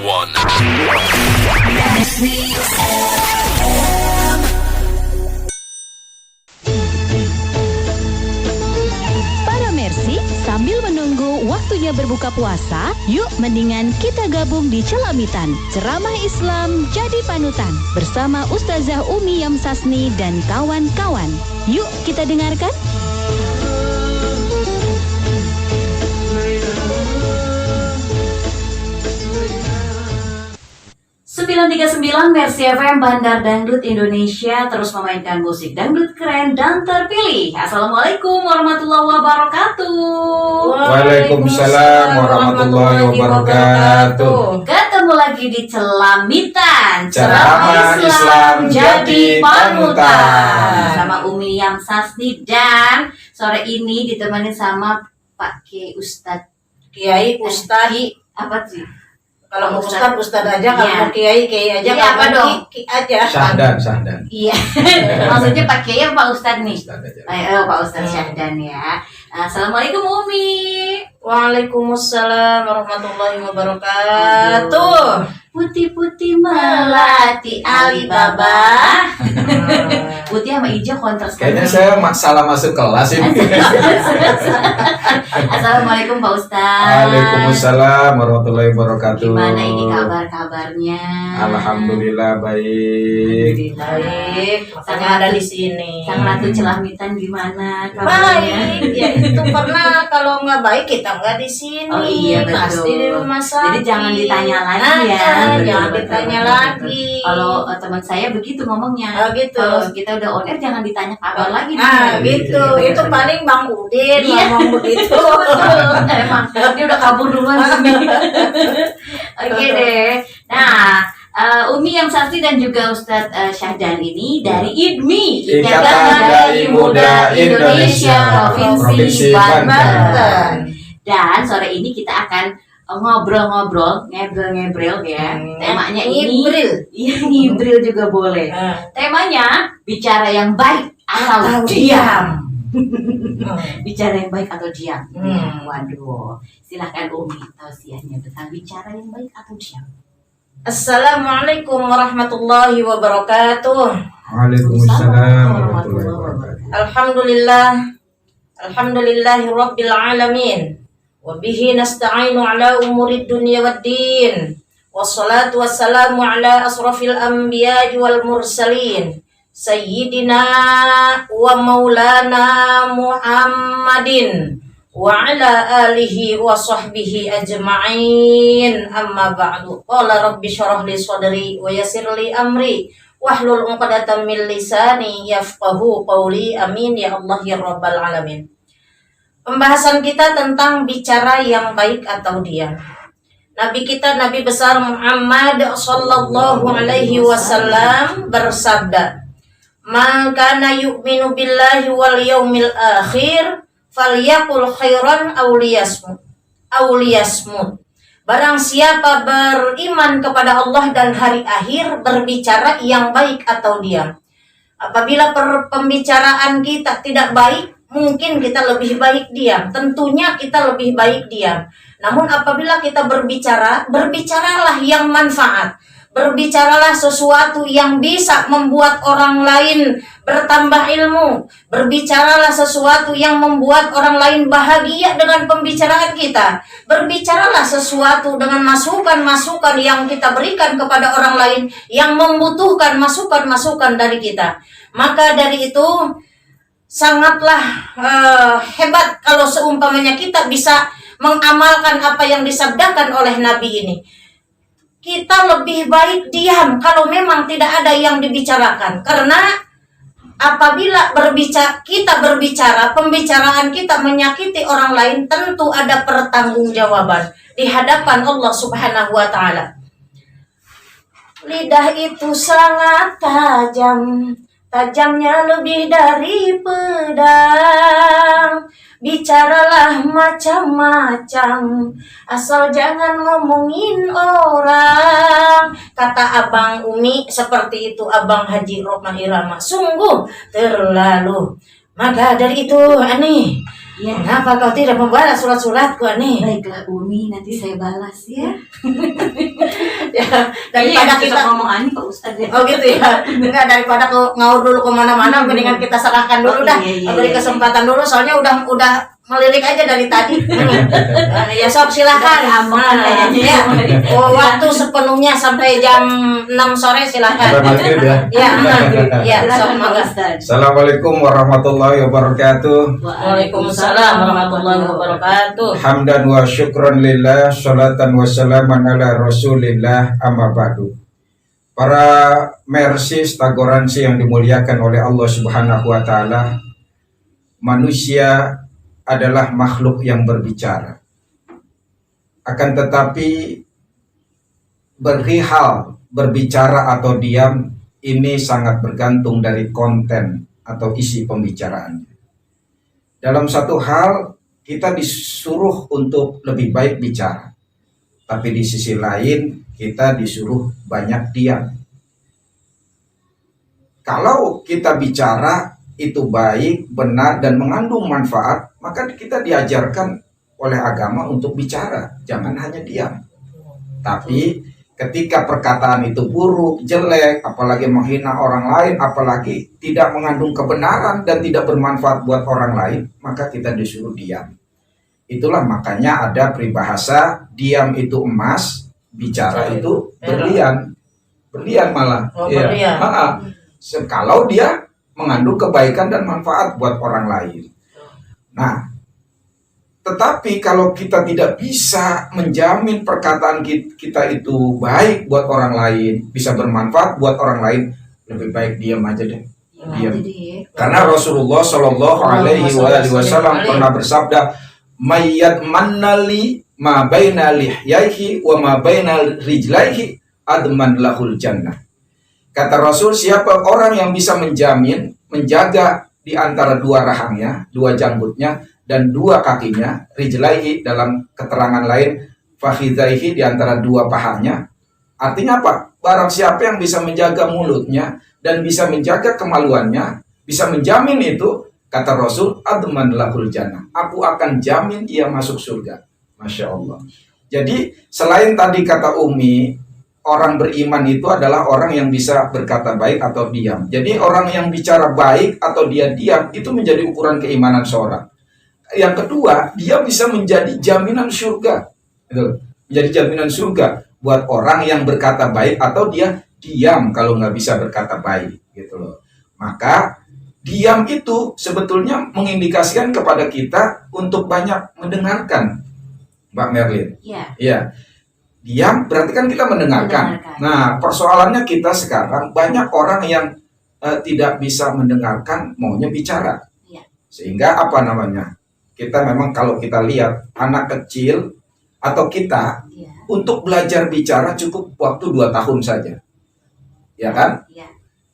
one. Para Mercy, sambil menunggu waktunya berbuka puasa, yuk mendingan kita gabung di Celamitan. Ceramah Islam jadi panutan. Bersama Ustazah Umi Yamsasni dan kawan-kawan. Yuk kita dengarkan. 939 Mercy FM Bandar Dangdut Indonesia terus memainkan musik dangdut keren dan terpilih. Assalamualaikum warahmatullahi wabarakatuh. Waalaikumsalam warahmatullahi wabarakatuh. Ketemu lagi di Celamitan, Ceramah Islam jadi panutan. Sama Umi Yamsasni dan sore ini ditemani sama Pak Kiai Ustadz apa sih? Kalau mau Ustadz aja, kalau mau Kiai aja, Iya, kalau apa mau dong? Ki aja. Syahdan. Iya, maksudnya Pak Kiai apa Pak Ustadz nih? Ustadz aja. Pak Ustadz Syahdan ya. Assalamualaikum Umi. Waalaikumsalam warahmatullahi wabarakatuh. Putih-putih melati Alibaba. Putih sama hijau kontras. Kayaknya saya salah masuk kelas ini. Assalamualaikum Pak Ustadz. Waalaikumsalam warahmatullahi wabarakatuh. Gimana ini kabar-kabarnya? Alhamdulillah baik. Baik, makanya ada di sini. Sang Ratu Celamitan gimana kabarnya? Baik, ya itu karena kalau nggak baik kita nggak di sini. Oh iya betul. Pasti di rumah sakit. Jadi jangan ditanya lagi ya. Jangan ditanya lagi. Kalau teman saya begitu ngomongnya. Oh gitu. Kalau kita udah on air jangan ditanya kabar lagi. Gitu. Itu paling Bang Udin ngomong begitu. Betul. Emang dia udah kabur duluan sini. Oke deh. Nah, Umi Yamsasni dan juga Ustadz Syahdan ini dari IDMI, Ikatan Dai Muda Indonesia, Provinsi Provinsi Banten. Dan sore ini kita akan ngobrol-ngobrol ya. Temanya ini, iya ngibril juga boleh. Temanya bicara yang baik atau diam. Bicara yang baik atau diam. Waduh, silakan Umi tausiahnya tentang bicara yang baik atau diam. Assalamualaikum warahmatullahi wabarakatuh. Waalaikumsalam warahmatullahi wabarakatuh. Alhamdulillahi rabbil alamin. Wabihi nasta'inu ala umurid dunya waddin. Wassalatu wassalamu ala asrafil anbiya'i wal mursalin. Sayyidina wa maulana Muhammadin wa ala alihi wa sahbihi ajma'in. Amma ba'du. Qala rabbi syarah li sadri wa yassir li amri wahlul 'uqdatam min lisani yafqahu qawli. Amin ya Allah ya rabbal alamin. Pembahasan kita tentang bicara yang baik atau diam. Nabi kita, Nabi besar Muhammad sallallahu alaihi wasallam bersabda, "Man kana yu'minu billahi wal yaumil akhir falyaqul khairan aw liyasmut." Barang siapa beriman kepada Allah dan hari akhir, berbicara yang baik atau diam. Apabila pembicaraan kita tidak baik, mungkin kita lebih baik diam. Tentunya kita lebih baik diam. Namun apabila kita berbicara, berbicaralah yang manfaat. Berbicaralah sesuatu yang bisa membuat orang lain bertambah ilmu. Berbicaralah sesuatu yang membuat orang lain bahagia dengan pembicaraan kita. Berbicaralah sesuatu dengan masukan-masukan yang kita berikan kepada orang lain yang membutuhkan masukan-masukan dari kita. Maka dari itu sangatlah hebat kalau seumpamanya kita bisa mengamalkan apa yang disabdakan oleh Nabi ini. Kita lebih baik diam kalau memang tidak ada yang dibicarakan. Karena apabila kita berbicara, pembicaraan kita menyakiti orang lain, tentu ada pertanggungjawaban di hadapan Allah Subhanahu wa taala. Lidah itu sangat tajam. Tajamnya lebih dari pedang. Bicaralah macam-macam, asal jangan ngomongin orang. Kata Abang Umi seperti itu, Abang Haji Roma Irama. Sungguh terlalu. Maka dari itu, Ani, Ya. kenapa kau tidak membalas surat-suratku, Ani? Baiklah Umi, nanti saya balas ya. Daripada kita kita ngomong ani Pak Ustadz ya. oh gitu ya. Enggak, daripada ngaur dulu kemana-mana, mendingan kita serahkan dulu dah. Beri kesempatan dulu, soalnya udah melirik aja dari tadi. Ya sob, silakan. Ya. Waktu sepenuhnya sampai jam 6 sore silakan. Sampai maghrib ya. Ya, sob, mangga. Assalamualaikum warahmatullahi wabarakatuh. Waalaikumsalam warahmatullahi wabarakatuh. Hamdan wa syukran lillah, salatan wa salaman ala rasulillah, amma ba'du. Para mersi stagoransi yang dimuliakan oleh Allah Subhanahu wa taala, manusia adalah makhluk yang berbicara. Akan tetapi perihal berbicara atau diam ini sangat bergantung dari konten atau isi pembicaraannya. Dalam satu hal kita disuruh untuk lebih baik bicara, tapi di sisi lain kita disuruh banyak diam. Kalau kita bicara itu baik, benar, dan mengandung manfaat, maka kita diajarkan oleh agama untuk bicara, jangan hanya diam. Tapi ketika perkataan itu buruk, jelek, apalagi menghina orang lain, apalagi tidak mengandung kebenaran dan tidak bermanfaat buat orang lain, maka kita disuruh diam. Itulah makanya ada peribahasa, diam itu emas, bicara itu berlian. Berlian malah. Berlian. Kalau dia mengandung kebaikan dan manfaat buat orang lain. Nah, tetapi kalau kita tidak bisa menjamin perkataan kita itu baik buat orang lain, bisa bermanfaat buat orang lain, lebih baik diam aja deh. Diam. Karena Rasulullah Shallallahu Alaihi Wasallam pernah bersabda, "Mayyat mannali ma baina lihyaihi wa ma baina rijlaihi adman lahul jannah." Kata Rasul, siapa orang yang bisa menjamin, menjaga di antara dua rahangnya, dua janggutnya, dan dua kakinya, rijlaihi dalam keterangan lain, fakhidaihi di antara dua pahanya. Artinya apa? Barang siapa yang bisa menjaga mulutnya dan bisa menjaga kemaluannya, bisa menjamin itu, kata Rasul, adman lahul jannah. Aku akan jamin ia masuk surga. Masya Allah. Jadi selain tadi kata Umi, orang beriman itu adalah orang yang bisa berkata baik atau diam. Jadi orang yang bicara baik atau dia diam itu menjadi ukuran keimanan seorang. Yang kedua, dia bisa menjadi jaminan surga. Gitu. Menjadi jaminan surga buat orang yang berkata baik atau dia diam kalau nggak bisa berkata baik. Gitu loh. Maka diam itu sebetulnya mengindikasikan kepada kita untuk banyak mendengarkan, Mbak Merlin. Iya. Diam berarti kan kita mendengarkan. Nah, persoalannya kita sekarang banyak orang yang tidak bisa mendengarkan, maunya bicara. Sehingga apa namanya? Kita memang kalau kita lihat anak kecil atau kita untuk belajar bicara cukup waktu 2 tahun saja. Ya kan?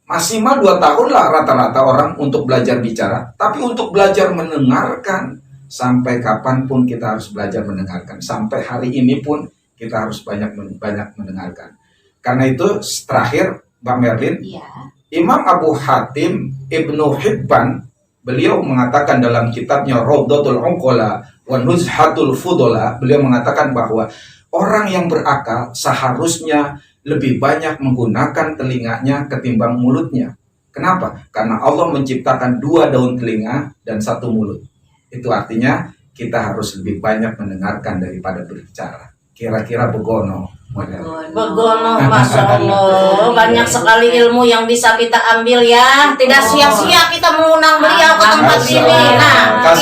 Maksimal 2 tahun lah rata-rata orang untuk belajar bicara. Tapi untuk belajar mendengarkan, sampai kapanpun kita harus belajar mendengarkan. Sampai hari ini pun kita harus banyak mendengarkan. Karena itu terakhir Mbak Merlin, Imam Abu Hatim Ibnu Hibban, beliau mengatakan dalam kitabnya Rawdatul Uqala wa Nuzhatul Fudola, beliau mengatakan bahwa orang yang berakal seharusnya lebih banyak menggunakan telinganya ketimbang mulutnya. Kenapa? Karena Allah menciptakan 2 daun telinga dan 1 mulut. Itu artinya kita harus lebih banyak mendengarkan daripada berbicara. Kira-kira begono. Begono, Masya Allah. Banyak sekali ilmu yang bisa kita ambil ya. Tidak sia-sia kita mengundang beliau ke tempat ini. Nah,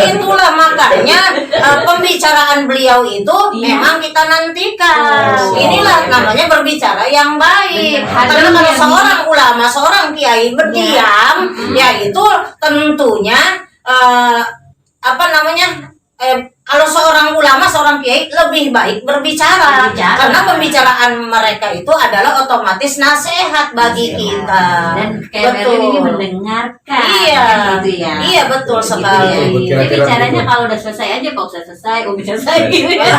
itulah makanya pembicaraan beliau itu memang kita nantikan. Inilah namanya berbicara yang baik. Karena kalau seorang ulama, seorang kiai berdiam, ya itu tentunya kalau seorang ulama, seorang kiai lebih baik berbicara. Karena pembicaraan mereka itu adalah otomatis nasihat bagi kita. Dan kayak Merlin ini mendengarkan. Gitu ya. Iya, betul sekali. Jadi bicaranya kalau udah selesai aja, Pak Ustaz selesai, Umi selesai gitu ya.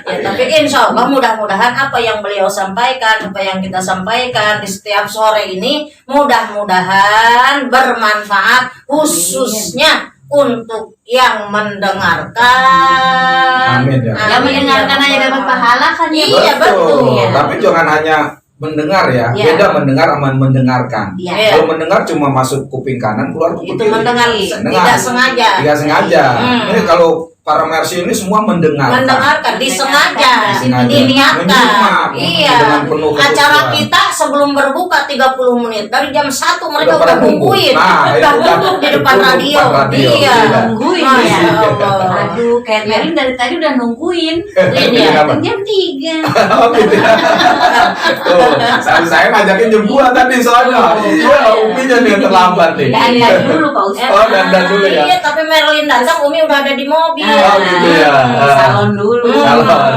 Ya, tapi insya Allah mudah-mudahan apa yang beliau sampaikan, apa yang kita sampaikan di setiap sore ini mudah-mudahan bermanfaat, khususnya untuk yang mendengarkan. Amin ya. Yang mendengarkan hanya dapat pahala kan ya? Iya, betul. Iya. Tapi jangan hanya mendengar ya. Iya. Beda mendengar sama mendengarkan. Iya. Kalau mendengar cuma masuk kuping kanan, keluar kuping Itu kiri. mendengar Mendengar. tidak sengaja. Tidak sengaja. Hmm. Ini kalau para mercy ini semua mendengarkan. Disengaja, Sengaja. diniatkan. Menyimak Iya. dengan penuh Acara kehusuan. kita sebelum berbuka 30 menit dari jam 1 mereka pada udah nungguin. Nah, itu Udah udah duduk di depan duduk radio. depan radio. Iya. Iya. Nungguin Masya ya. Allah. Aduh, kayak Merin dari tadi udah nungguin. Ini Iya. Datang jam 3. Oh, gitu ya. Tuh, saya ngajakin jam 2 tadi soalnya. Iya, Umi jadi yang terlambat nih. Dandan dulu Pak Ustaz. Oh, dandan dulu ya. Iya, tapi Merlin datang, Umi udah ada di mobil. Oh, gitu ya. Salon dulu. Salon.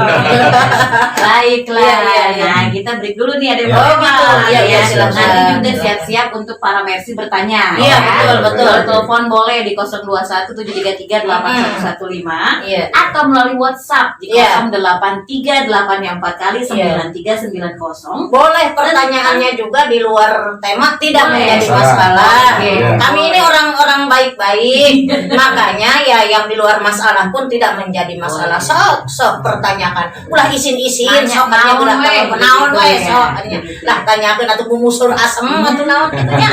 Baiklah. Iya, iya, iya. Nah, kita break dulu nih ada Iya. beberapa. Oh, gitu. Iya, iya, Ya. silakan. Nanti juga siap-siap untuk para Mercy bertanya. Iya, ya. betul, betul. Kalau telepon boleh di 021 733 8115 Iya. atau melalui WhatsApp di Iya. 083 yang 4 kali Iya. 9390. Boleh pertanyaannya juga di luar tema, tidak Boleh. menjadi masalah. Oke. Kami ini orang-orang baik-baik, makanya ya yang di luar masalah pun tidak menjadi masalah. Sok pertanyakan. Ulah isin-isin, Nanya, sok katanya naon ulah we, naon gitu we, ya. sok katanya. Lah tanyakeun atuh bumusur asem atuh naon katanya.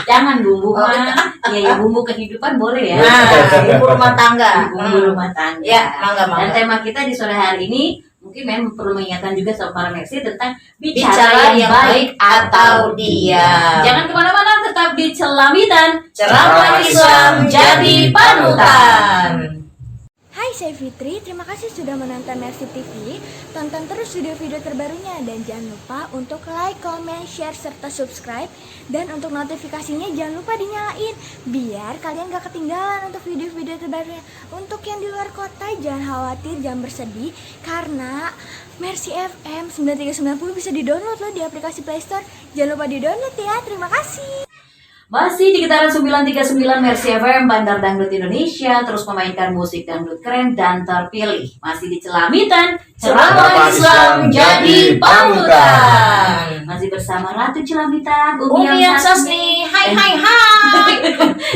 Jangan bumbu mah. Ya bumbu kehidupan boleh ya. Nah, ibu rumah tangga. Bumbu rumah tangga. Ya, mangga, Dan mangga. tema kita di sore hari ini mungkin memang perlu mengingatkan juga sama para Mercy tentang Bicara yang baik atau diam. Jangan kemana-mana, tetap di Celamitan. Ceramah Islam jadi panutan. Hai, saya Fitri. Terima kasih sudah menonton Mercy TV. Tonton terus video-video terbarunya dan jangan lupa untuk like, comment, share, serta subscribe. Dan untuk notifikasinya jangan lupa dinyalain biar kalian gak ketinggalan untuk video-video terbarunya. Untuk yang di luar kota jangan khawatir, jangan bersedih karena Mercy FM 9390 bisa di-download loh di aplikasi Play Store. Jangan lupa di-download ya. Terima kasih. Masih di getaran 939 Mercy FM Bandar Dangdut Indonesia, terus memainkan musik dangdut keren dan terpilih. Masih di Celamitan, ceramah Islam jadi panutan. Masih bersama Ratu Celamitan, Umi yang Sasni, hai hai hai.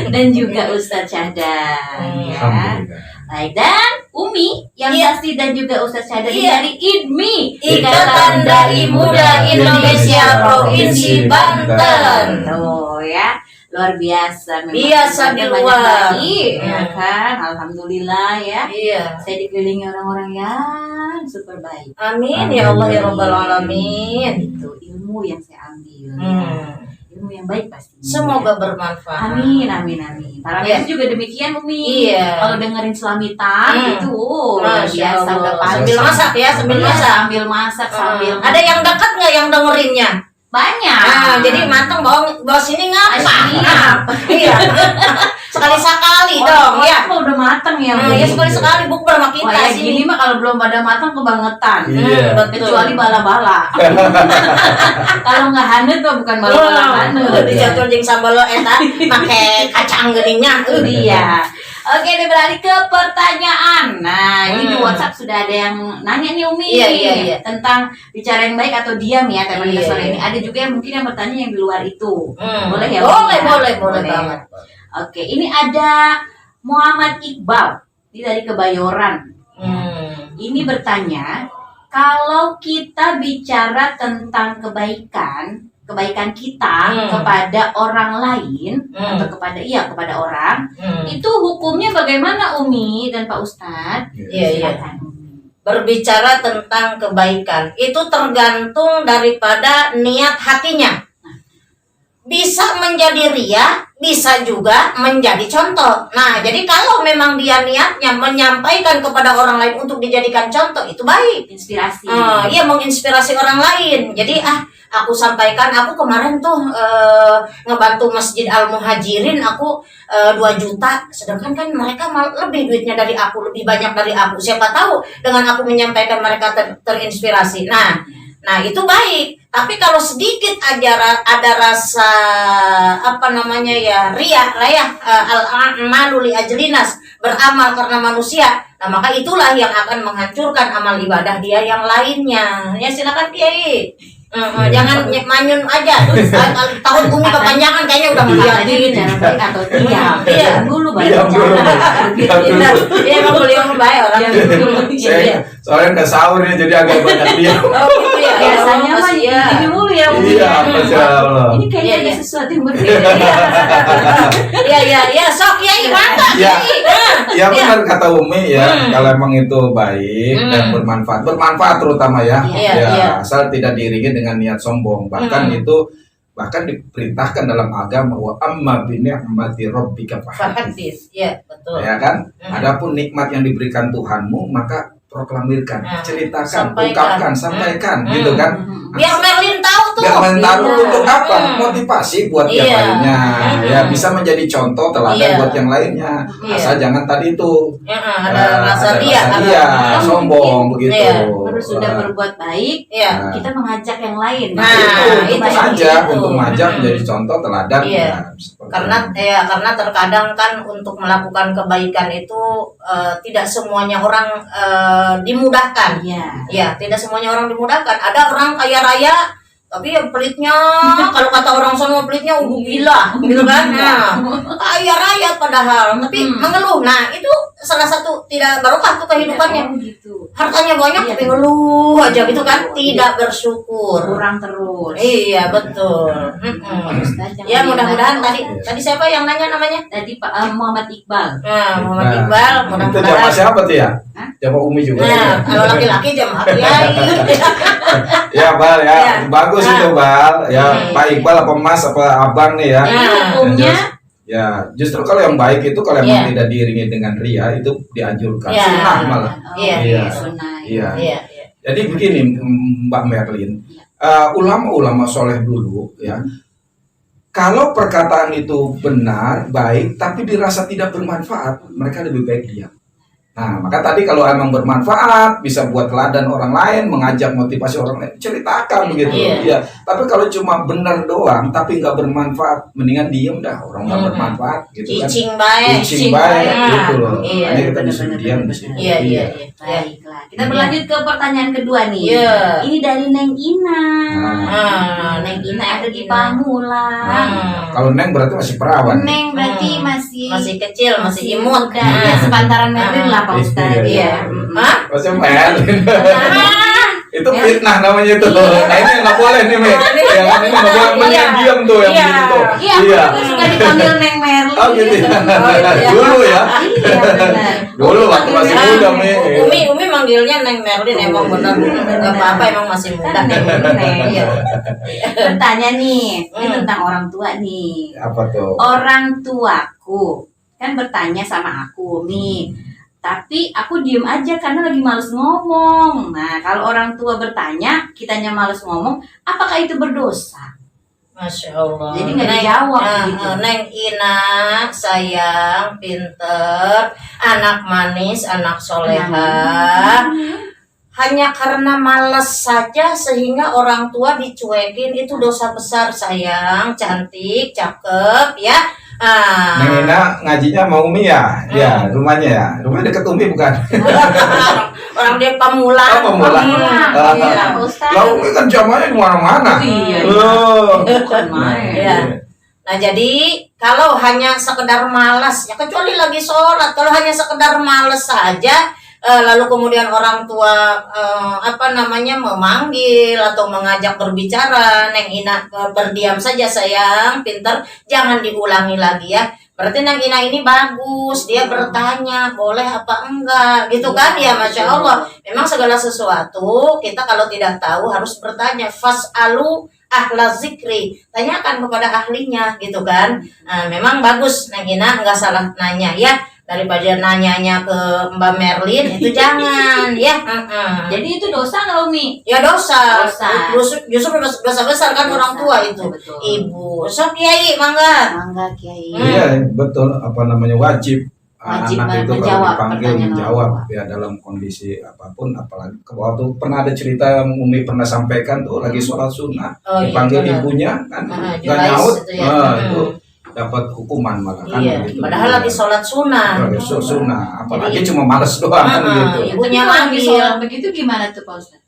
dan juga Ustadz Syahdan. Ya. Alhamdulillah. Baik, dan Umi yang Iya. Sasti dan juga Ustadz Syahdan ini Iya. dari IDMI, Ikatan Dai Muda Indonesia Provinsi Banten. Tuh ya, luar biasa. Memang Biasa di banyak luar. lagi, ya Hmm. kan? Alhamdulillah ya. Iya. Saya dikelilingi orang-orang yang super baik. Amin ya Allah ya Rabbal Alamin. Itu ilmu yang saya ambil. Hmm. Ilmu yang baik pasti. Semoga bermanfaat. Amin, amin, amin. Para Iya. Mercy juga demikian, Umi. Iya. Kalau dengerin Selamitan Hmm. itu luar Masya biasa Allah. udah pasti. Sambil masak ya, sambil Iya, masak. sambil masak, sambil Ada yang dekat nggak yang dengerinnya? banyak. Nah, jadi matang bawa sini ngapa? Siap. Iya. Sekali-sekali dong, ya. Kalau udah matang ya. Nah, Umi. ya sekali-sekali bukber sama Wah, kita ya sini. gini mah kalau belum pada matang kebangetan. Iya. betul. Kecuali bala-bala. Kalau nggak hanet tuh bukan bala-bala hanet. Dicatur jeung sambal lo eta make kacang geudingnya. Iya. Oke, deh beralih ke pertanyaan. Nah, ini di WhatsApp sudah ada yang nanya nih Umi Iya, iya, iya. tentang bicara yang baik atau diam ya tema kita Iya, sore iya. ini. Ada juga yang mungkin yang bertanya yang di luar itu. Boleh ya? Boleh, Umi, ya? boleh banget. Oke, ini ada Muhammad Iqbal. Ini dari Kebayoran. Ini bertanya, kalau kita bicara tentang kebaikan kita kepada orang lain atau kepada orang, itu hukumnya bagaimana Umi dan Pak Ustadz? Iya, iya. Silakan, Umi. Berbicara tentang kebaikan itu tergantung daripada niat hatinya. Bisa menjadi ria, bisa juga menjadi contoh. Nah, jadi kalau memang dia niatnya menyampaikan kepada orang lain untuk dijadikan contoh, itu baik. Inspirasi. Iya, menginspirasi orang lain. Jadi aku sampaikan, aku kemarin tuh ngebantu Masjid Al Muhajirin, aku 2 juta, sedangkan kan mereka lebih duitnya dari aku, lebih banyak dari aku. Siapa tahu dengan aku menyampaikan mereka terinspirasi. Nah itu baik. Tapi kalau sedikit aja ada rasa ria, al-amalu li ajlinas, beramal karena manusia. Nah, maka itulah yang akan menghancurkan amal ibadah dia yang lainnya. Ya silakan Kiai. Jangan manyun aja. Tahun Umi kepanjangan kayaknya udah ngeliatin. Cara baik atau diam. Iya. Dulu Diam dulu. Diam dulu. Iya emang beliau baik orang. Soalnya udah sahur ya, jadi agak banyak diam. Oh gitu ya. Biasanya mah gini mulu ya Umi. Iya, Masya Allah. Ini kayaknya ada sesuatu yang berbeda. Iya, sok Kiai mantap. Iya. Kiai. Ya benar kata Umi ya, kalau emang itu baik dan bermanfaat terutama ya, Iya, ya iya. asal tidak diiringi dengan niat sombong. Bahkan itu bahkan diperintahkan dalam agama wa amma bi ni'mati rabbika fahaddits. Hadis. Iya, betul. Ya kan? Adapun nikmat yang diberikan Tuhanmu maka proklamirkan, ceritakan, ungkapkan, sampaikan, gitu kan? Biar Merlin tahu tuh. Biar mental Iya. untuk apa? Motivasi buat yang Iya. lainnya. Ya bisa menjadi contoh teladan Iya. buat yang lainnya. Iya. Asal jangan tadi itu Ada rasa ria, sombong begitu. Iya. Harus sudah berbuat baik, Iya. kita mengajak yang lain. Nah, Untuk itu mengajak, itu. untuk mengajak menjadi contoh teladan. Iya. Ya, seperti Karena terkadang kan untuk melakukan kebaikan itu tidak semuanya orang dimudahkan. Iya. Ya, tidak semuanya orang dimudahkan. Ada orang kaya raya tapi ya pelitnya, kalau kata orang sono pelitnya gila, gitu kan? Nah, kaya raya padahal, tapi mengeluh. Nah, itu salah satu tidak barokah tuh kehidupannya. Oh, gitu. Hartanya banyak Iya, tapi ngeluh aja gitu kan, tidak bersyukur. Kurang terus. Iya, betul. Ustaz, jangan Ya, mudah-mudahan diingat. tadi siapa yang nanya namanya? Tadi Pak Muhammad Iqbal. Nah, Muhammad Nah, Iqbal, itu jamaah mudah-mudahan. siapa tuh ya? Hah? Jamaah Umi juga. Nah, kalau laki-laki jamaah kiai. Ya Bal ya, Ya. bagus Nah. itu Bal. Ya Pak Iqbal apa Mas apa Abang nih ya. Jadi Nah, hukumnya Ya, justru kalau yang baik itu kalau emang Iya. tidak diiringi dengan ria itu dianjurkan. Iya. Sunnah malah. Iya. Iya. Sunnah. Iya. Iya, iya. Jadi begini Mbak Merlin, ulama-ulama soleh dulu ya, kalau perkataan itu benar, baik, tapi dirasa tidak bermanfaat, mereka lebih baik diam. Nah, maka tadi kalau emang bermanfaat, bisa buat teladan orang lain, mengajak motivasi orang lain, ceritakan begitu. Iya. Iya. Tapi kalau cuma benar doang, tapi nggak bermanfaat, mendingan diem dah, orang nggak bermanfaat gitu kan. Cicing baik. Cicing baik Nah, gitu loh. Iya. Makanya kita Benar, disuruh benar, diam benar, di situ. Iya, iya, iya. Baiklah. Kita berlanjut ke pertanyaan kedua nih. Iya. Ini dari Neng Ina. Neng Ina ada di Pamulang. Kalau Neng berarti masih perawan. Neng berarti masih kecil, masih imut. muda. Ya, sepantaran Merlin lah Pak Iya, Ustaz. iya. Iya. Hah? Masih Merlin. Itu fitnah namanya tuh. Iya. Nah ini nggak boleh nih, Mek. Ya kan ini nggak boleh. Mendingan Iya. diam tuh yang Iya. begitu tuh. Iya, aku juga suka dipanggil Neng Merlin. Oh gitu ya. iya. Dulu ya. Iya, benar. Dulu waktu masih Ah, muda, Mek. Umi manggilnya Neng Merlin emang benar. Enggak apa-apa emang masih muda. Kan Neng Neng. Iya. Bertanya nih, ini tentang orang tua nih. Apa tuh? Orang tuaku kan bertanya sama aku nih, tapi aku diem aja karena lagi males ngomong. Nah, kalau orang tua bertanya, kitanya males ngomong, apakah itu berdosa? Masya Allah. Jadi nggak dijawab gitu. Neng Ina, sayang, pinter, anak manis, anak soleha. Hanya karena malas saja sehingga orang tua dicuekin, itu dosa besar sayang, cantik, cakep ya. Neng Ina ngajinya sama Umi ya? Ya, rumahnya ya. Rumahnya deket Umi bukan? Orang dia Pamulang. Oh, Pamulang. Iya, Pak Ustaz. Lah Umi kan jamanya di mana-mana. Iya, Loh. bukan main. Iya. Nah jadi kalau hanya sekedar malas, ya kecuali lagi sholat, kalau hanya sekedar malas saja, lalu kemudian orang tua memanggil atau mengajak berbicara, Neng Ina berdiam saja sayang, pinter, jangan diulangi lagi ya. Berarti Neng Ina ini bagus, dia bertanya boleh apa enggak, gitu kan ya, Masya Allah. Memang segala sesuatu kita kalau tidak tahu harus bertanya. Fas'alu ahla zikri, tanyakan kepada ahlinya, gitu kan. Nah, memang bagus Neng Ina, nggak salah nanya ya. Daripada nanyanya ke Mbak Merlin itu jangan ya. Jadi itu dosa nggak Umi? Ya dosa. Dosa. Justru dosa besar kan orang tua itu. Betul. Ibu, sok Kiai, mangga. Mangga Kiai. Iya, betul. Apa namanya wajib. Wajib Anak itu kalau menjawab dipanggil pertanyaan menjawab orang tua. ya dalam kondisi apapun, apalagi waktu pernah ada cerita yang Umi pernah sampaikan tuh lagi sholat sunnah Oh, iya, dipanggil benar. ibunya kan nggak Julais nyaut, itu ya. itu dapat hukuman malah kan Iya, gitu. padahal lagi sholat sunnah. Lagi sunnah, apalagi Jadi- cuma males doang kan gitu. Ibunya Tapi kalau lagi manggil. sholat begitu gimana tuh Pak Ustaz?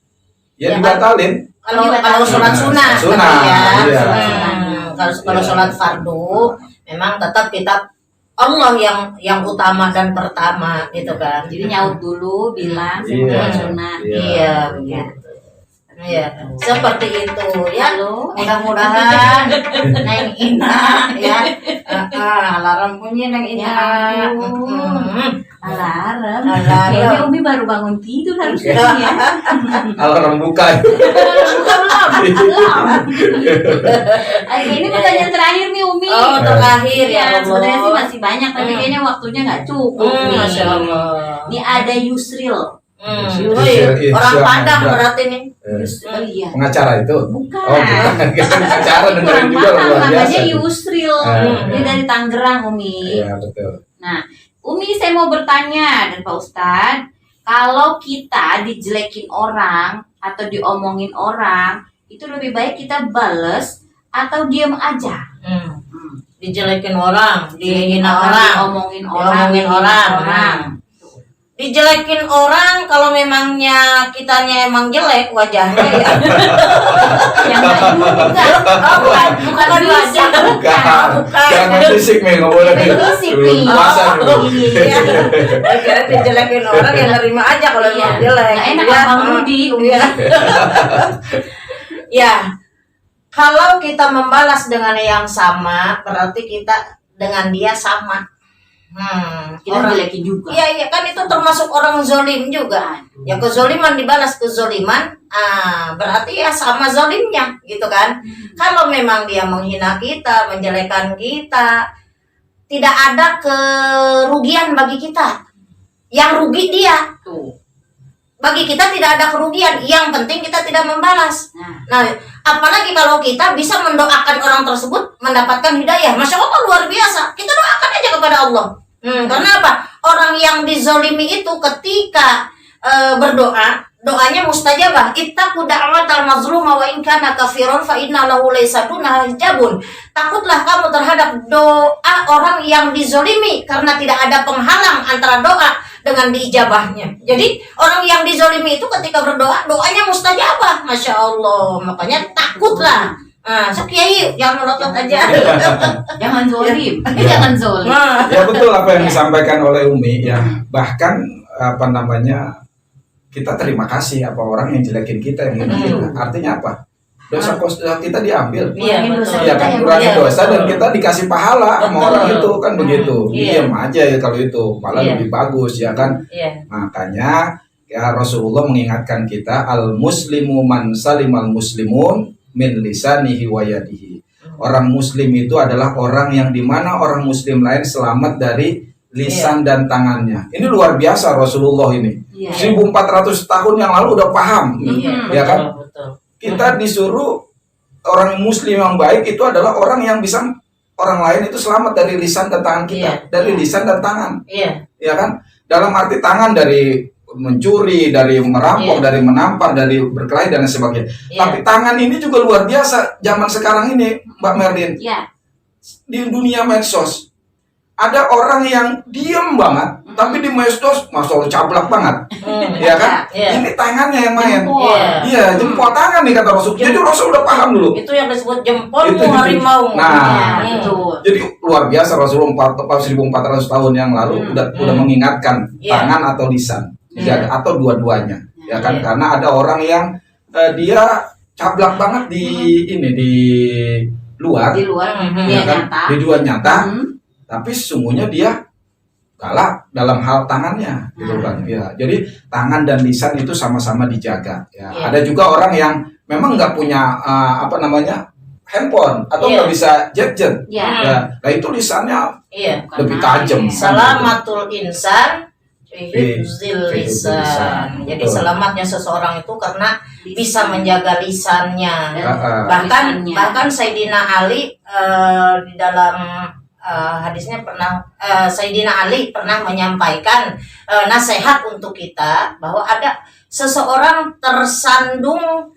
Ya Ya, dibatalin. kalau sholat sunnah, Sunnah, tapi ya. iya. Kalau sholat fardu memang tetap kita Allah yang utama dan pertama gitu kan. Jadi nyaut dulu bilang Iya. sebelum sunat. Iya begitu. Iya, seperti itu ya. Halo. Mudah-mudahan Neng Ina ya. Alarm bunyi Neng Ina. Ya ampun. Alarm. Alarm. Kayaknya Umi baru bangun tidur harusnya ya. Alarm bukan. Ini pertanyaan terakhir nih Umi. Oh, terakhir ya Allah. Sebenarnya sih masih banyak tapi kayaknya waktunya nggak cukup nih. Masya Allah. Ini ada Yusril. Wih, orang Padang berarti nih. Oh iya. Pengacara itu. Bukan. Oh, bukan. Pengacara Ini dengerin kurang juga paham, luar namanya biasa. Yusril. Ini dari Tangerang Umi. Iya, betul. Nah, Umi saya mau bertanya dan Pak Ustadz, kalau kita dijelekin orang atau diomongin orang, itu lebih baik kita bales atau diam aja? Dijelekin orang, dihina orang, diomongin diomongin orang. Dijelekin orang kalau memangnya kitanya emang jelek wajahnya ya. Yang bukan wajah. Bukan. Jangan fisik nih, nggak boleh nih. Fisik nih. Puasa dulu. Iya. Kira dijelekin orang ya nerima aja kalau Iya. emang jelek. Nggak enak Ya. Abang Rudi, Umi. Iya. Ya, kalau kita membalas dengan yang sama, berarti kita dengan dia sama. Kita jelekin juga. Iya, kan itu termasuk orang zolim juga. Ya kezoliman dibalas kezoliman, berarti ya sama zolimnya, gitu kan? Kalau memang dia menghina kita, menjelekan kita, tidak ada kerugian bagi kita. Yang rugi dia. Tuh. Bagi kita tidak ada kerugian, yang penting kita tidak membalas. Nah, apalagi kalau kita bisa mendoakan orang tersebut mendapatkan hidayah, Masya Allah luar biasa. Kita doakan aja kepada Allah. Karena apa? Orang yang dizolimi itu ketika berdoa, doanya mustajabah. Ittaqu da'watal mazluma wa in kana kafiran fa inna lahu laysa dunaha hijabun. Takutlah kamu terhadap doa orang yang dizolimi karena tidak ada penghalang antara doa dengan diijabahnya. Jadi orang yang dizolimi itu ketika berdoa, doanya mustajabah. Masya Allah. Makanya takutlah. Kiai jangan melotot aja. Jangan zolim. Jangan zolim. Ya betul apa yang disampaikan oleh Umi ya. Bahkan apa namanya, kita terima kasih apa orang yang jelekin kita, yang hina kita. Artinya apa? Dosa kita diambil. Iya, Iya kan, kurangi dosa dan kita dikasih pahala sama orang itu kan begitu. Diam aja ya kalau itu, malah lebih bagus ya kan. Makanya ya Rasulullah mengingatkan kita, al muslimu man salimal muslimun min lisanihi wa yadihi. Orang muslim itu adalah orang yang dimana orang muslim lain selamat dari lisan dan tangannya. Ini luar biasa Rasulullah ini. 1400 tahun yang lalu udah paham. Ya kan? Kita disuruh orang muslim yang baik itu adalah orang yang bisa orang lain itu selamat dari lisan dan tangan kita. Dari lisan dan tangan. Ya kan? Dalam arti tangan dari mencuri, dari merampok, dari menampar, dari berkelahi dan sebagainya. Tapi tangan ini juga luar biasa zaman sekarang ini, Mbak Merlin. Di dunia medsos ada orang yang diem banget, tapi di medsos Masya Allah cablak banget. Ya kan? Ini tangannya yang main. Iya, jempol tangan nih kata Rasul. Jadi Rasul udah paham dulu. Itu yang disebut jempolmu Itu. harimau. Nah, betul. jadi luar biasa Rasulullah 1400 tahun yang lalu udah mengingatkan tangan atau lisan, atau dua-duanya, ya kan? Karena ada orang yang dia cablak banget di luar, ya kan? Di luar nyata, tapi sesungguhnya dia galak dalam hal tangannya, gitu kan? Ya, jadi tangan dan lisan itu sama-sama dijaga. Ya. Ada juga orang yang memang nggak punya handphone atau nggak bisa jet. Ya, nah itu lisannya lebih tajam. Salamatul insan hifzil lisan. Jadi selamatnya seseorang itu karena bisa menjaga lisannya. Bahkan Sayyidina Ali di dalam hadisnya pernah Sayyidina Ali pernah menyampaikan nasihat untuk kita bahwa ada seseorang tersandung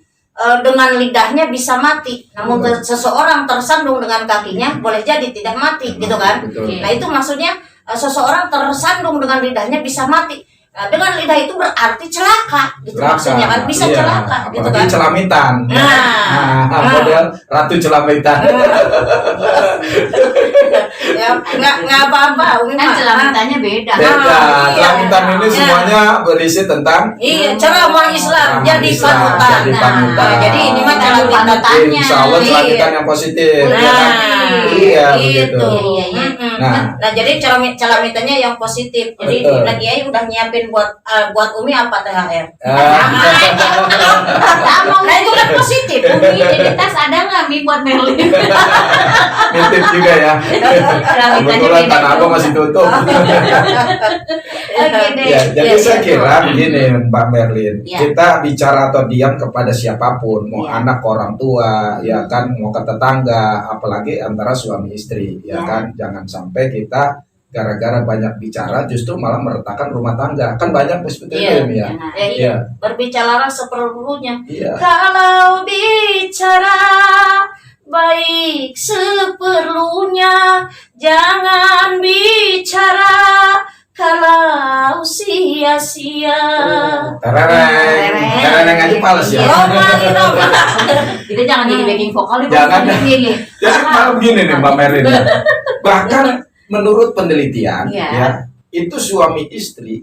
dengan lidahnya bisa mati, namun seseorang tersandung dengan kakinya boleh jadi tidak mati, gitu kan? Nah itu maksudnya seseorang tersandung dengan lidahnya bisa mati. Nah, dengan lidah itu berarti celaka, gitu maksudnya kan, bisa iya. celaka, gitu Apalagi kan. celamitan. Model ratu celamitan. Ya, nggak apa-apa, Umi Kan mah. celamitannya beda. Beda. iya. Celamitan ini semuanya berisi tentang Iya, ceramah Islam jadi Islam, panutan. jadi panutan. Nah, jadi ini mah Jadi celamitan. panutannya. Insya Allah Iya. celamitan yang positif. Nah, ya kan? Iya, begitu. gitu. Iya, iya. Mm-mm. Nah. Nah, jadi celamitannya yang positif. Jadi Betul. lagi Kiai udah nyiapin buat Umi apa THR. Sama Nah, itu kan positif. Umi di tas ada nggak mie buat Merlin? Nitip juga ya. Celamitannya Kebetulan beda Tanah Abang juga. masih tutup. Oke deh. Ya, jadi Iya, saya iya. kira begini Mbak Merlin, Iya. kita bicara atau diam kepada siapapun, mau Iya. anak ke orang tua, ya kan, mau ke tetangga, apalagi antara suami istri, ya Iya. kan, jangan sampai kita gara-gara banyak bicara justru malah meretakkan rumah tangga, kan banyak seperti Iya. itu ya. Jangan. Ya, iya. Iya. Berbicaralah seperlunya. Iya. Kalau bicara baik seperlunya, jangan bicara kalau sia-sia. Tereng aja pales ya. Kita jangan jadi backing vokal itu. Jangan. Gini. Jadi malah begini nih Mbak Merlin ya. Bahkan menurut penelitian Iya. ya, itu suami istri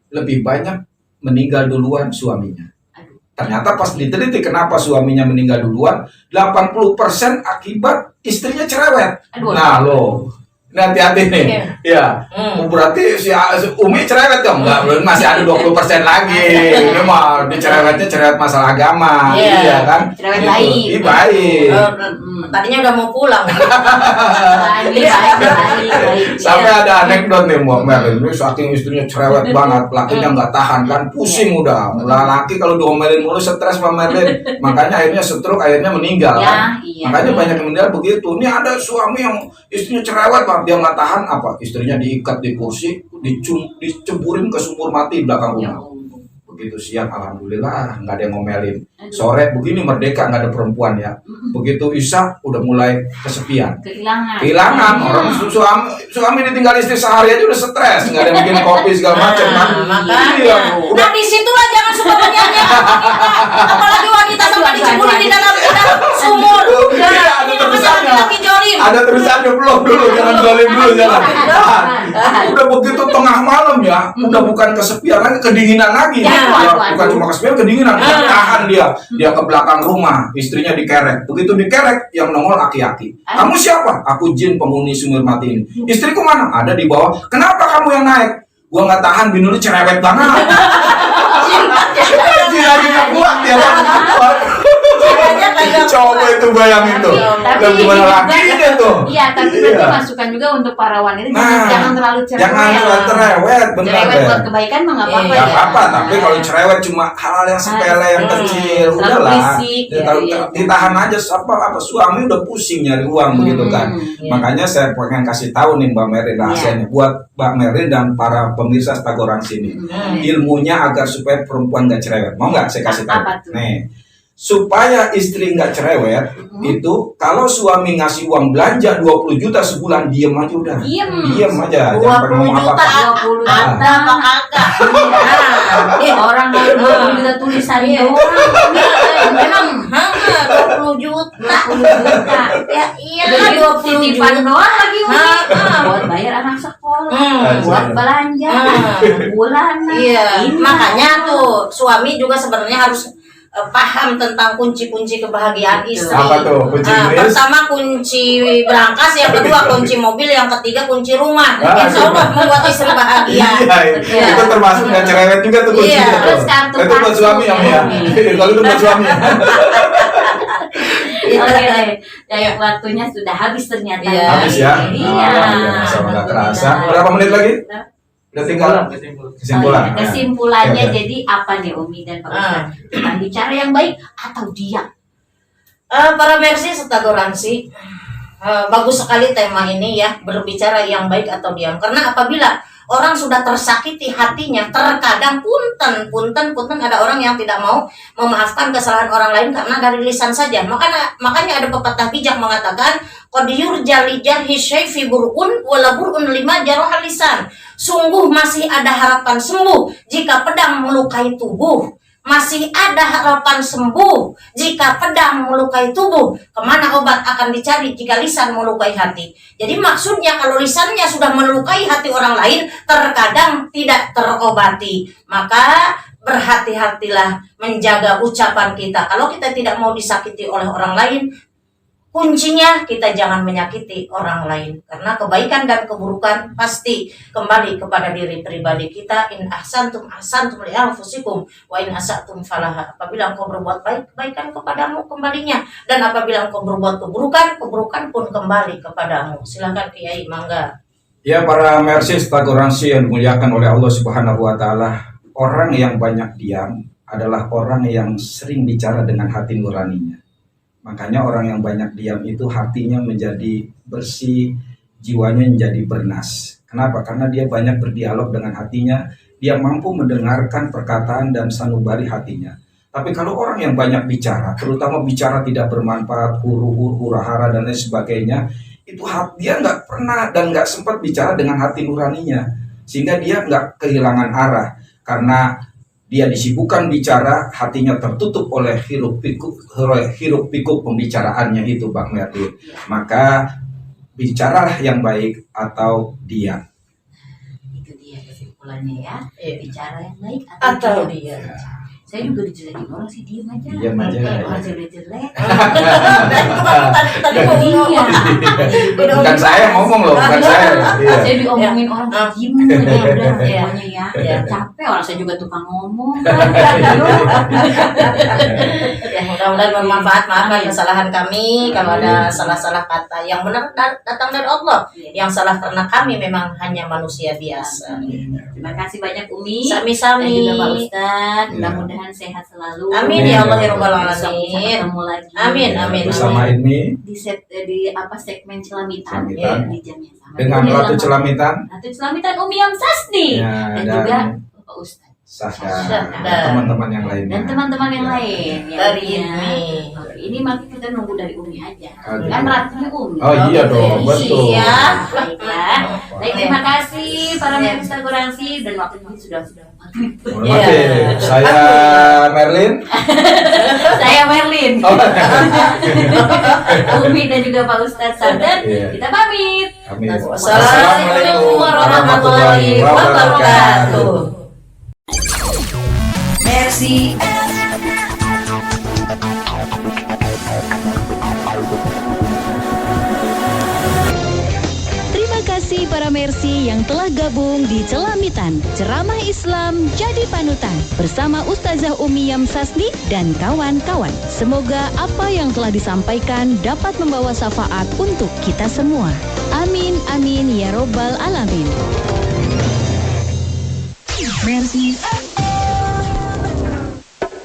lebih banyak meninggal duluan suaminya. Aduh. Ternyata pas diteliti kenapa suaminya meninggal duluan, 80% akibat istrinya cerewet. Aduh. Nah lo, ini hati-hati nih. Ya, berarti si Umi cerewet dong? Enggak, belum, masih ada 20% lagi. Ini mah di cerewetnya cerewet masalah agama, Iya. iya kan? Cerewet Gitu. baik. Iya, baik. Tadinya udah mau pulang. Baik. Sampai ada anekdot nih Mbak Merlin, ini saking istrinya cerewet banget, lakinya nggak tahan kan, pusing udah. Laki kalau diomelin mulu stres Mbak Merlin, makanya akhirnya stroke, akhirnya meninggal. Ya, Kan? iya. Makanya banyak yang meninggal begitu. Ini ada suami yang istrinya cerewet banget, dia nggak tahan apa, istrinya diikat di kursi, diceburin ke sumur mati di belakang Ya rumah. Allah. Begitu siang alhamdulillah nggak ada yang ngomelin. Sore begini merdeka nggak ada perempuan ya. Begitu Isya udah mulai kesepian. Kehilangan orang suami ditinggal istri sehari aja udah stres, nggak ada yang bikin kopi segala macam kan. Makanya. Iya, Nah, udah disitulah jangan suka menyanyi. Apalagi wanita sampai diceburin di dalam sumur. Iya, Nah, ada ini namanya tulisannya. laki-laki jolim. ada tulisannya belum dulu, jangan zalim dulu jangan. Nah, udah begitu tengah malam ya, udah bukan kesepian lagi, kedinginan lagi. Ya, Ya, aduh. bukan cuma kesepian, kedinginan. Nggak tahan dia ke belakang rumah, istrinya dikerek. Begitu dikerek, yang nongol aki-aki. Kamu siapa? Aku jin penghuni sumur mati ini. Istriku mana? Ada di bawah. Kenapa kamu yang naik? Gua nggak tahan, bini lu cerewet banget. Jin lagi nggak kuat ya. Coba itu bayangin tuh. Tapi Dan gimana ini lagi juga- deh tuh. Iya, tapi Iya. berarti masukan juga untuk para wanita Nah, jangan terlalu cerewet. Jangan cerewet, benar Cerewet deh. buat kebaikan mah nggak apa-apa Gak ya. apa-apa, tapi kalau cerewet cuma hal yang sepele yang kecil, terlalu udahlah. berisik, Ya, iya. ditahan aja, apa suami udah pusing nyari uang begitu kan. iya. Makanya saya pengen kasih tahu nih Mbak Merin rahasianya buat Mbak Merin dan para pemirsa Stagorang sini. Ilmunya agar supaya perempuan gak cerewet. Mau nggak saya kasih tahu? Apa tuh? Nih, supaya istri nggak cerewet itu kalau suami ngasih uang belanja 20 juta sebulan, diem aja udah. Diem aja, jangan pengen 20 ngomong juta. apa-apa. 20 Ah. juta Apa kagak? orang baru 20 juta tulisan doang. Memang 20 juta. 20 juta. Ya iya Udah 20 titipan juta. doang lagi Umi. Ah. Buat bayar anak sekolah, Hmm. buat belanja, bulanan. Iya, Ini. makanya tuh suami juga sebenarnya harus paham tentang kunci-kunci kebahagiaan istri. Apa tuh kunci Inggris? Pertama kunci berangkas, yang kedua kunci mobil, yang ketiga kunci rumah. Insya Allah membuat istri bahagia. Iya, itu termasuk nggak cerewet juga tuh kuncinya. Iya, terus tuh. kartu Itu buat suami yang ya. Kalau itu buat suami. Oke deh, ya, waktunya sudah habis ternyata. Iya. Habis ya. Iya. Sama nggak kerasa. Berapa menit lagi? Udah tinggal kesimpulan. Kesimpulannya Oke. jadi apa nih Umi dan Pak Ustadz? Tentang bicara yang baik atau diam? Para Mercy Stagorangsi, bagus sekali tema ini ya, berbicara yang baik atau diam. Karena apabila orang sudah tersakiti hatinya, terkadang punten ada orang yang tidak mau memaafkan kesalahan orang lain karena dari lisan saja. Makanya ada pepatah bijak mengatakan qad yurja li jarhi syaifi bur'un wala bur'un lima jarah lisan. Sungguh masih ada harapan sembuh jika pedang melukai tubuh. Masih ada harapan sembuh jika pedang melukai tubuh. Kemana obat akan dicari jika lisan melukai hati? Jadi maksudnya kalau lisannya sudah melukai hati orang lain, terkadang tidak terobati. Maka berhati-hatilah menjaga ucapan kita. Kalau kita tidak mau disakiti oleh orang lain, kuncinya kita jangan menyakiti orang lain. Karena kebaikan dan keburukan pasti kembali kepada diri pribadi kita. In ahsantum ahsantum li anfusikum wa in asatum falaha. Apabila engkau berbuat baik, kebaikan kepadamu kembalinya. Dan apabila engkau berbuat keburukan, keburukan pun kembali kepadamu. Silakan Kiai, mangga. Ya, para mersis tagoransi yang dimuliakan oleh Allah Subhanahu wa taala, orang yang banyak diam adalah orang yang sering bicara dengan hati nuraninya. Makanya orang yang banyak diam itu hatinya menjadi bersih, jiwanya menjadi bernas. Kenapa? Karena dia banyak berdialog dengan hatinya, dia mampu mendengarkan perkataan dan sanubari hatinya. Tapi kalau orang yang banyak bicara, terutama bicara tidak bermanfaat, huru-hara dan lain sebagainya, itu dia nggak pernah dan nggak sempat bicara dengan hati nuraninya. Sehingga dia nggak kehilangan arah. Karena dia disibukkan bicara, hatinya tertutup oleh hiruk pikuk pembicaraannya itu, Bang Merlin. Maka bicaralah yang baik atau diam. Itu dia kesimpulannya ya. Bicara yang baik Atau diam. Saya juga dijelekin orang sih, diam aja. Diam aja. Orang jelek-jelek. Tadi mau ngomong. Bukan saya ngomong loh, bukan saya. Iya. Saya diomongin orang diem aja udah Iya. pokoknya ya. Capek orang saya juga tukang ngomong. Ya, mudah-mudahan bermanfaat. Maafkan Amin. kesalahan kami kalau ada salah-salah kata. Yang benar datang dari Allah. Yang salah karena kami memang hanya manusia biasa. Terima kasih banyak Umi. Sami-sami. Dan juga Pak Ustadz. Iya. Mudah-mudahan sehat selalu. Amin ya Allah ya Rabbal Besok bisa Alamin. ketemu lagi. Amin, amin. Bersama ini Di segmen Celamitan Celamitan. di jam yang sama. dengan Di Ratu jam Celamitan Ratu Celamitan Umi Yam Sasni ya, dan juga dan Pak Ustadz Sasha Sasha. dan teman-teman yang lainnya. dan teman-teman yang Ya. lain yang Dari punya- Umi. Oke, ini maka kita nunggu dari Umi aja. Oke. Kan ratunya Umi. Oh iya dong, betul. Iya. Baiklah. Baik, terima kasih para pemirsa Kuransi dan waktu ini sudah. Oke, saya Merlin. Saya Merlin. Oh, Umi dan juga Pak Ustadz Sardan. Iya. Kita pamit. Amin. Wassalamualaikum warahmatullahi wabarakatuh. Merci. Terima kasih para Mercy yang telah gabung di Celamitan, ceramah Islam jadi panutan bersama Ustazah Umi Yam Sasni dan kawan-kawan. Semoga apa yang telah disampaikan dapat membawa syafaat untuk kita semua. Amin amin ya robbal alamin. Merci.